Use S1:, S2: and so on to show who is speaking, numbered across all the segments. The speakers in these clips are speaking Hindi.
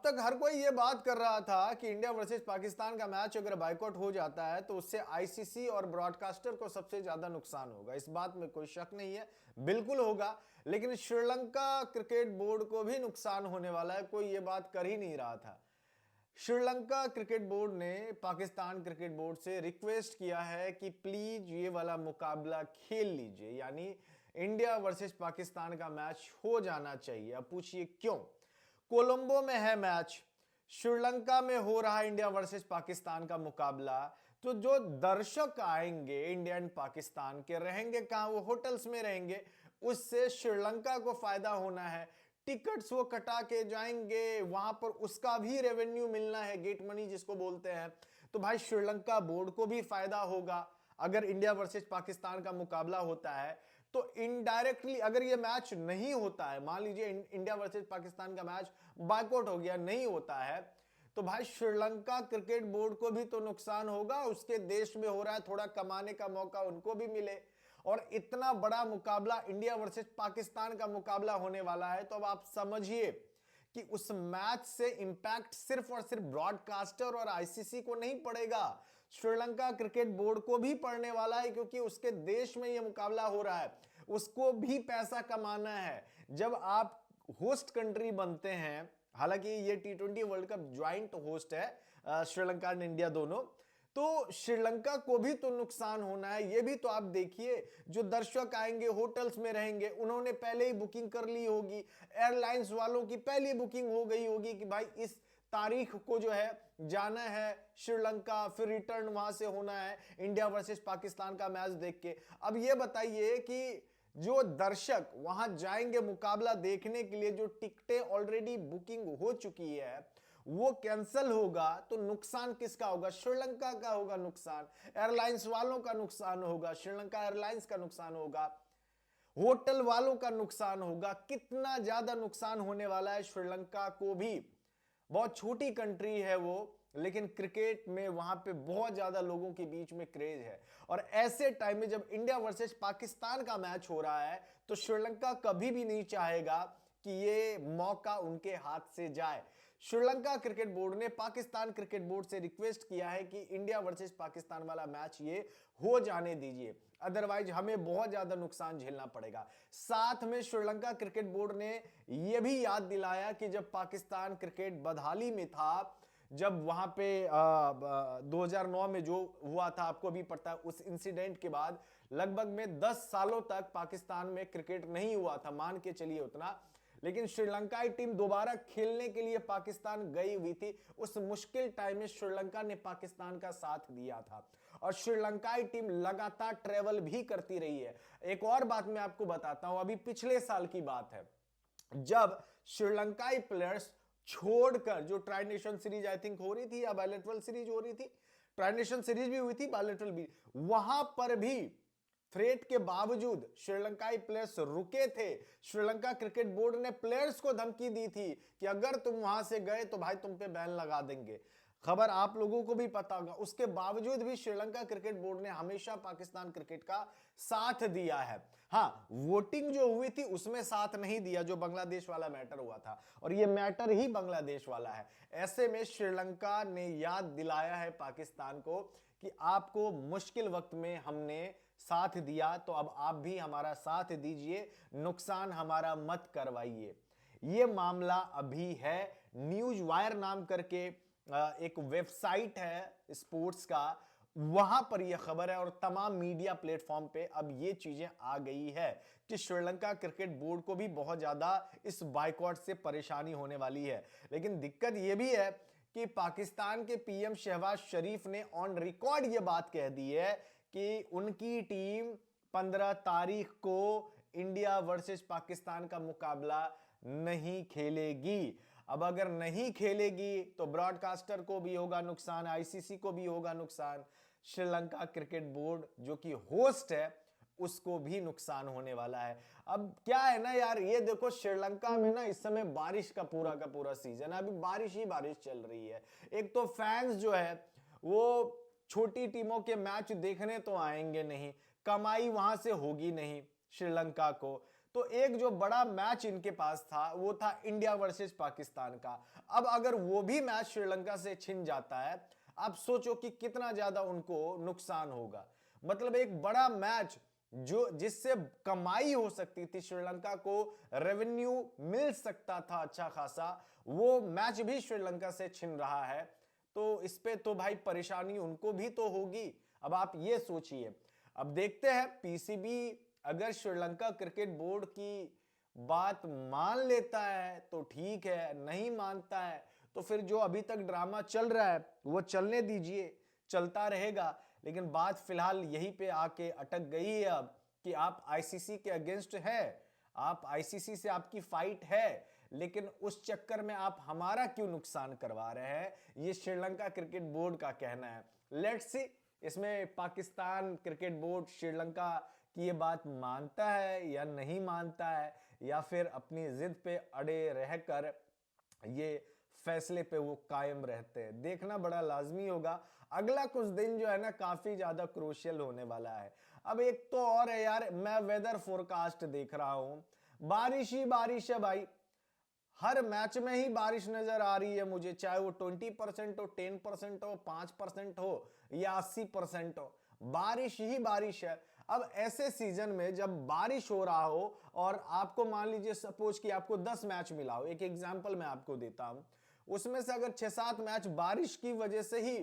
S1: तक हर कोई ये बात कर रहा था कि इंडिया वर्सेस पाकिस्तान का मैच अगर बायकॉट हो जाता है तो उससे आईसीसी और ब्रॉडकास्टर को सबसे ज्यादा नुकसान होगा। इस बात में कोई शक नहीं है, बिल्कुल होगा। लेकिन श्रीलंका क्रिकेट बोर्ड को भी नुकसान होने वाला है, कोई ये बात कर ही नहीं रहा था। श्रीलंका क्रिकेट बोर्ड ने पाकिस्तान क्रिकेट बोर्ड से रिक्वेस्ट किया है कि प्लीज ये वाला मुकाबला खेल लीजिए, यानी इंडिया वर्सेस पाकिस्तान का मैच हो जाना चाहिए। अब पूछिए क्यों? कोलंबो में है मैच, श्रीलंका में हो रहा है इंडिया वर्सेस पाकिस्तान का मुकाबला, तो जो दर्शक आएंगे इंडिया एंड पाकिस्तान के, रहेंगे कहां? वो होटल्स में रहेंगे। उससे श्रीलंका को फायदा होना है, टिकट्स वो कटा के जाएंगे, वहां पर उसका भी रेवेन्यू मिलना है, गेट मनी जिसको बोलते हैं। तो भाई श्रीलंका बोर्ड को भी फायदा होगा अगर इंडिया वर्सेस पाकिस्तान का मुकाबला होता है। तो इनडायरेक्टली अगर ये मैच नहीं होता है, मान लीजिए इंडिया वर्सेस पाकिस्तान का मैच बायकॉट हो गया, नहीं होता है, तो भाई श्रीलंका क्रिकेट बोर्ड को भी तो नुकसान होगा। उसके देश में हो रहा है, थोड़ा कमाने का मौका उनको भी मिले। और इतना बड़ा मुकाबला इंडिया वर्सेस पाकिस्तान का मुकाबला होने वाला है, तो अब आप समझिए कि उस मैच से इंपैक्ट सिर्फ और सिर्फ ब्रॉडकास्टर और आईसीसी को नहीं पड़ेगा, श्रीलंका क्रिकेट बोर्ड को भी पड़ने वाला है, क्योंकि उसके देश में यह मुकाबला हो रहा है, उसको भी पैसा कमाना है। जब आप होस्ट कंट्री बनते हैं, हालांकि ये टी20 वर्ल्ड कप ज्वाइंट होस्ट है श्रीलंका एंड इंडिया दोनों, तो श्रीलंका को भी तो नुकसान होना है। ये भी तो आप देखिए, जो दर्शक आएंगे होटल्स में रहेंगे, उन्होंने पहले ही बुकिंग कर ली होगी, एयरलाइंस वालों की पहले बुकिंग हो गई होगी कि भाई इस तारीख को जो है जाना है श्रीलंका, फिर रिटर्न वहां से होना है इंडिया वर्सेस पाकिस्तान का मैच देख के। अब ये बताइए कि जो दर्शक वहां जाएंगे मुकाबला देखने के लिए, जो टिकटें ऑलरेडी बुकिंग हो चुकी है, वो कैंसिल होगा, तो नुकसान किसका होगा? श्रीलंका का होगा नुकसान, एयरलाइंस वालों का नुकसान होगा, श्रीलंका एयरलाइंस का नुकसान होगा, होटल वालों का नुकसान होगा। कितना ज्यादा नुकसान होने वाला है श्रीलंका को भी। बहुत छोटी कंट्री है वो, लेकिन क्रिकेट में वहां पे बहुत ज्यादा लोगों के बीच में क्रेज है। और ऐसे टाइम में जब इंडिया वर्सेस पाकिस्तान का मैच हो रहा है, तो श्रीलंका कभी भी नहीं चाहेगा कि ये मौका उनके हाथ से जाए। श्रीलंका क्रिकेट बोर्ड ने पाकिस्तान क्रिकेट बोर्ड से रिक्वेस्ट किया है कि इंडिया वर्सेस पाकिस्तान वाला मैच ये हो जाने दीजिए, अदरवाइज हमें बहुत ज्यादा नुकसान झेलना पड़ेगा। साथ में श्रीलंका क्रिकेट बोर्ड ने यह भी याद दिलाया कि जब पाकिस्तान क्रिकेट बदहाली में था, जब वहां पे 2009 में जो हुआ था, आपको भी पता है, उस इंसिडेंट के बाद लगभग में 10 सालों तक पाकिस्तान में क्रिकेट नहीं हुआ था, मान के चलिए उतना। लेकिन श्रीलंकाई टीम दोबारा खेलने के लिए पाकिस्तान गई हुई थी। उस मुश्किल टाइम में श्रीलंका ने पाकिस्तान का साथ दिया था, और श्रीलंकाई टीम लगातार ट्रेवल भी करती रही है। एक और बात मैं आपको बताता हूं, अभी पिछले साल की बात है, जब श्रीलंकाई प्लेयर्स छोड़कर, जो tri nation series I think हो रही थी या बायलैटरल सीरीज हो रही थी, ट्राई नेशन सीरीज भी हुई थी, बायलैटरल भी, वहां पर भी थ्रेट के बावजूद श्रीलंकाई प्लेयर्स रुके थे। श्रीलंका क्रिकेट बोर्ड ने प्लेयर्स को धमकी दी थी कि अगर तुम वहां से गए तो भाई तुम पे बैन लगा देंगे। खबर आप लोगों को भी पता होगा। उसके बावजूद भी श्रीलंका क्रिकेट बोर्ड ने हमेशा पाकिस्तान क्रिकेट का साथ दिया है। हां, वोटिंग जो हुई थी उसमें साथ नहीं दिया, जो बांग्लादेश वाला मैटर हुआ था, और ये मैटर ही बांग्लादेश वाला है। ऐसे में श्रीलंका ने याद दिलाया है पाकिस्तान को कि आपको मुश्किल वक्त में हमने साथ दिया, तो अब आप भी हमारा साथ दीजिए, नुकसान हमारा मत करवाइए। यह मामला अभी है। न्यूज वायर नाम करके एक वेबसाइट है स्पोर्ट्स का, वहां पर यह खबर है, और तमाम मीडिया प्लेटफॉर्म पे अब ये चीजें आ गई है कि श्रीलंका क्रिकेट बोर्ड को भी बहुत ज्यादा इस बायकॉट से परेशानी होने वाली है। लेकिन दिक्कत यह भी है कि पाकिस्तान के पीएम शहबाज शरीफ ने ऑन रिकॉर्ड यह बात कह दी है कि उनकी टीम 15 तारीख को इंडिया वर्सेस पाकिस्तान का मुकाबला नहीं खेलेगी। अब अगर नहीं खेलेगी तो ब्रॉडकास्टर को भी होगा नुकसान, आईसीसी को भी होगा नुकसान, श्रीलंका क्रिकेट बोर्ड जो कि होस्ट है उसको भी नुकसान होने वाला है। अब क्या है ना यार, ये देखो श्रीलंका में ना इस समय बारिश का पूरा सीजन है, अभी बारिश ही बारिश चल रही है। एक तो फैंस जो है वो छोटी टीमों के मैच देखने तो आएंगे नहीं, कमाई वहां से होगी नहीं श्रीलंका को, तो एक जो बड़ा मैच इनके पास था वो था इंडिया वर्सेस पाकिस्तान का। अब अगर वो भी मैच श्रीलंका से छिन जाता है, आप सोचो कि कितना ज्यादा उनको नुकसान होगा। मतलब एक बड़ा मैच जो जिससे कमाई हो सकती थी, श्रीलंका को रेवेन्यू मिल सकता था अच्छा खासा, वो मैच भी श्रीलंका से छिन रहा है। तो इस पे तो भाई परेशानी उनको भी तो होगी। अब आप ये सोचिए, अब देखते हैं पीसीबी अगर श्रीलंका क्रिकेट बोर्ड की बात मान लेता है तो ठीक है, नहीं मानता है तो फिर जो अभी तक ड्रामा चल रहा है वो चलने दीजिए, चलता रहेगा। लेकिन बात फिलहाल यहीं पे आके अटक गई है अब कि आप आईसीसी के अगेंस्ट है, आप आईसीसी से आपकी फाइट है, लेकिन उस चक्कर में आप हमारा क्यों नुकसान करवा रहे हैं, ये श्रीलंका क्रिकेट बोर्ड का कहना है। लेट्स सी इसमें पाकिस्तान क्रिकेट बोर्ड श्रीलंका की ये बात मानता है या नहीं मानता है, या फिर अपनी जिद पे अड़े रहकर ये फैसले पे वो कायम रहते हैं। देखना बड़ा लाजमी होगा। अगला कुछ दिन जो है ना काफी ज्यादा क्रूशियल होने वाला है। अब एक तो और है यार, मैं वेदर फोरकास्ट देख रहा हूं, बारिश ही बारिश है भाई, हर मैच में ही बारिश नजर आ रही है मुझे, चाहे वो 20% हो, 10% हो, 5% हो या 80% हो, बारिश ही बारिश है। अब ऐसे सीजन में जब बारिश हो रहा हो और आपको मान लीजिए सपोज कि आपको 10 मैच मिला हो, एक एग्जांपल मैं आपको देता हूं, उसमें से अगर 6-7 मैच बारिश की वजह से ही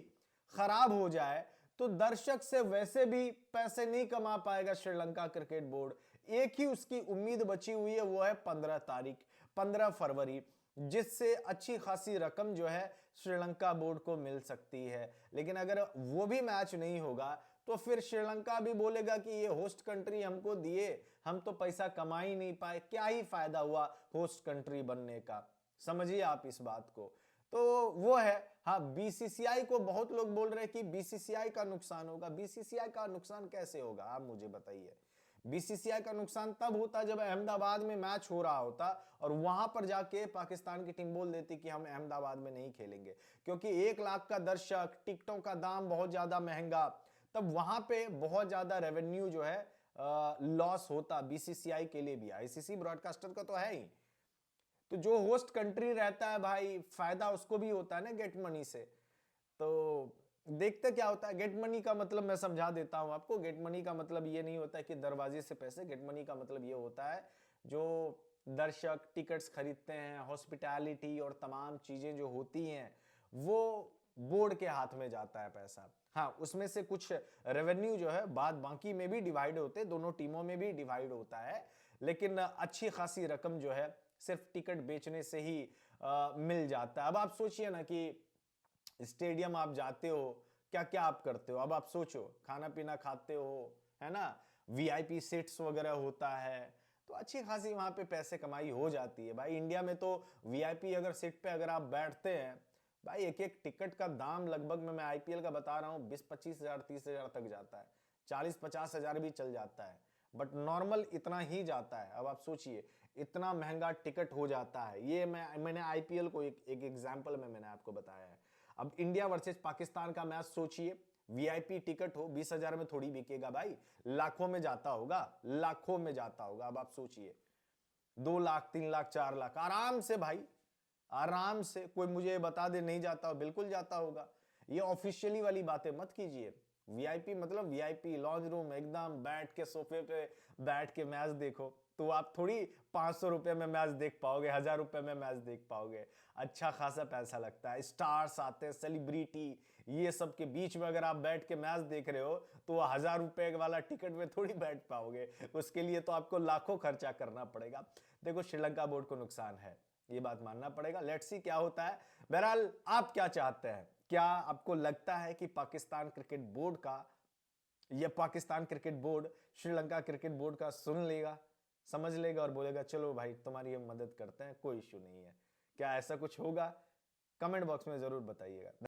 S1: खराब हो जाए तो दर्शक से वैसे भी पैसे नहीं कमा पाएगा श्रीलंका क्रिकेट बोर्ड। एक ही उसकी उम्मीद बची हुई है, वो है 15 तारीख, 15 फरवरी, जिससे अच्छी खासी रकम जो है श्रीलंका बोर्ड को मिल सकती है। लेकिन अगर वो भी मैच नहीं होगा तो फिर श्रीलंका भी बोलेगा कि ये होस्ट कंट्री हमको दिए, हम तो पैसा कमा ही नहीं पाए, क्या ही फायदा हुआ होस्ट कंट्री बनने का। समझिए आप इस बात को। तो वो है। हाँ, बीसीसीआई को बहुत लोग बोल रहे हैं कि बीसीसीआई का नुकसान होगा। बीसीसीआई का नुकसान कैसे होगा, आप मुझे बताइए। बीसीसीआई का नुकसान तब होता जब अहमदाबाद में मैच हो रहा होता और वहां पर जाके पाकिस्तान की टीम बोल देती कि हम अहमदाबाद में नहीं खेलेंगे, क्योंकि 1 लाख का दर्शक, टिकटों का दाम बहुत ज्यादा महंगा, तब वहां पे बहुत ज्यादा रेवेन्यू जो है लॉस होता बीसीसीआई के लिए भी, आईसीसी ब्रॉडकास्टर का तो है ही। तो जो होस्ट कंट्री रहता है भाई, फायदा उसको भी होता है ना गेट मनी से। तो देखते क्या होता है। गेट मनी का मतलब मैं समझा देता हूं आपको। गेट मनी का मतलब ये नहीं होता है कि दरवाजे से पैसे, गेट मनी का मतलब ये होता है जो दर्शक टिकट्स खरीदते हैं, हॉस्पिटैलिटी और तमाम चीजें जो होती हैं, वो बोर्ड के हाथ में जाता है पैसा। हाँ, उसमें से कुछ रेवेन्यू जो है बाद बाकी में भी डिवाइड होते, दोनों टीमों में भी डिवाइड होता है, लेकिन अच्छी खासी रकम जो है सिर्फ टिकट बेचने से ही मिल जाता है। अब आप सोचिए ना कि स्टेडियम आप जाते हो, क्या क्या आप करते हो। अब आप सोचो, खाना पीना खाते हो, है ना, वीआईपी सीट्स वगैरह होता है, तो अच्छी खासी वहां पे पैसे कमाई हो जाती है भाई। इंडिया में तो वीआईपी अगर सीट पे अगर आप बैठते हैं भाई, एक एक टिकट का दाम लगभग मैं आईपीएल का बता रहा हूँ 20-25 हजार 30 हजार तक जाता है, 40-50 हजार भी चल जाता है, बट नॉर्मल इतना ही जाता है। अब आप सोचिए इतना महंगा टिकट हो जाता है। ये मैंने आईपीएल को एक एग्जांपल में मैंने आपको बताया है। अब इंडिया वर्सेस पाकिस्तान का मैच सोचिए, वीआईपी टिकट हो 20 हजार में थोड़ी बिकेगा भाई, लाखों में जाता होगा, लाखों में जाता होगा। अब आप सोचिए 2 लाख 3 लाख 4 लाख आराम से भाई, आराम से। कोई मुझे बता दे नहीं जाता हो, बिल्कुल जाता होगा। ये ऑफिशियली वाली बातें मत कीजिए। वीआईपी मतलब वीआईपी लॉन्ज रूम, एकदम बैठ के सोफे पे बैठ के मैच देखो, तो आप थोड़ी 500 रुपए में मैच देख पाओगे, 1000 रुपए में मैच देख पाओगे। अच्छा खासा पैसा लगता है, स्टार्स आते हैं, सेलिब्रिटी, ये सब के बीच में अगर आप बैठ के मैच देख रहे हो तो 1000 रुपए वाला टिकट में थोड़ी बैठ पाओगे, उसके लिए तो आपको लाखों खर्चा करना पड़ेगा। देखो श्रीलंका बोर्ड को नुकसान है, ये बात मानना पड़ेगा। लेट्स सी क्या होता है। बहरहाल आप क्या चाहते हैं, क्या आपको लगता है कि पाकिस्तान क्रिकेट बोर्ड का, यह Pakistan cricket board Sri Lanka cricket board का सुन लेगा, समझ लेगा और बोलेगा चलो भाई तुम्हारी हम मदद करते हैं, कोई इश्यू नहीं है? क्या ऐसा कुछ होगा? कमेंट बॉक्स में जरूर बताइएगा।